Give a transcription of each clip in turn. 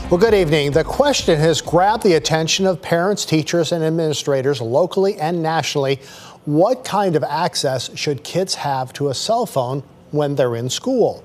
Well, good evening. The question has grabbed the attention of parents, teachers, and administrators locally and nationally. What kind of access should kids have to a cell phone when they're in school?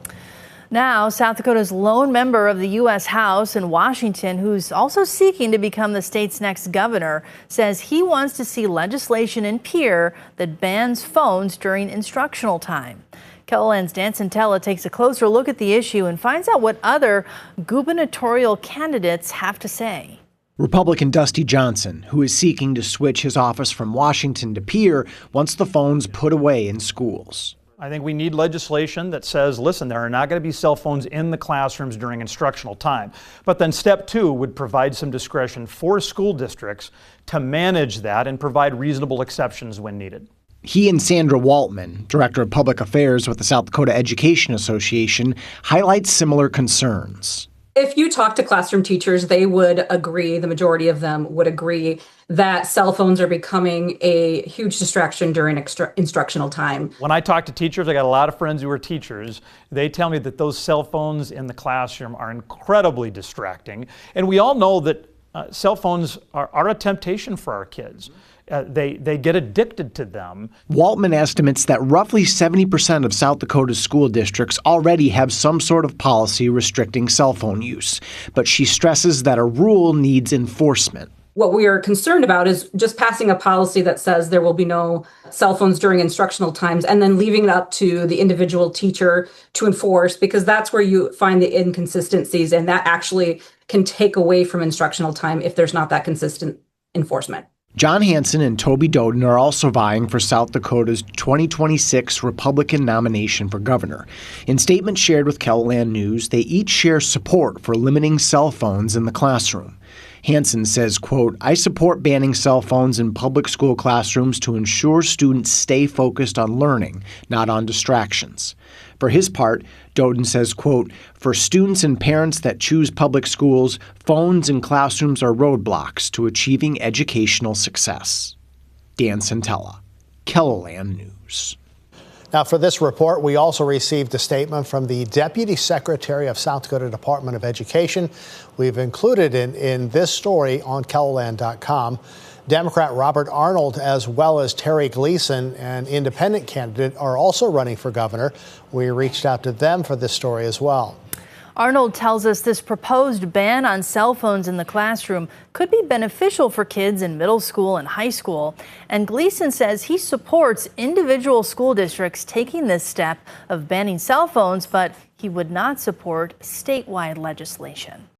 Now, South Dakota's lone member of the U.S. House in Washington, who's also seeking to become the state's next governor, says he wants to see legislation in Pierre that bans phones during instructional time. KELOLAND's Dan Santella takes a closer look at the issue and finds out what other gubernatorial candidates have to say. Republican Dusty Johnson, who is seeking to switch his office from Washington to Pierre, wants the phones put away in schools. I think we need legislation that says, listen, there are not going to be cell phones in the classrooms during instructional time. But then step two would provide some discretion for school districts to manage that and provide reasonable exceptions when needed. He and Sandra Waltman, Director of Public Affairs with the South Dakota Education Association, highlight similar concerns. If you talk to classroom teachers, they would agree, the majority of them would agree, that cell phones are becoming a huge distraction during instructional time. When I talk to teachers, I got a lot of friends who are teachers, they tell me that those cell phones in the classroom are incredibly distracting. And we all know that cell phones are a temptation for our kids. They get addicted to them. Waltman estimates that roughly 70% of South Dakota's school districts already have some sort of policy restricting cell phone use, but she stresses that a rule needs enforcement. What we are concerned about is just passing a policy that says there will be no cell phones during instructional times and then leaving it up to the individual teacher to enforce, because that's where you find the inconsistencies, and that actually can take away from instructional time if there's not that consistent enforcement. John Hanson and Toby Doden are also vying for South Dakota's 2026 Republican nomination for governor. In statements shared with KELOLAND News, they each share support for limiting cell phones in the classroom. Hanson says, quote, "I support banning cell phones in public school classrooms to ensure students stay focused on learning, not on distractions." For his part, Doden says, quote, "For students and parents that choose public schools, phones in classrooms are roadblocks to achieving educational success." Dan Santella, KELOLAND News. Now, for this report, we also received a statement from the Deputy Secretary of South Dakota Department of Education. We've included in this story on KELOLAND.com. Democrat Robert Arnold, as well as Terry Gleason, an independent candidate, are also running for governor. We reached out to them for this story as well. Arnold tells us this proposed ban on cell phones in the classroom could be beneficial for kids in middle school and high school. And Gleason says he supports individual school districts taking this step of banning cell phones, but he would not support statewide legislation.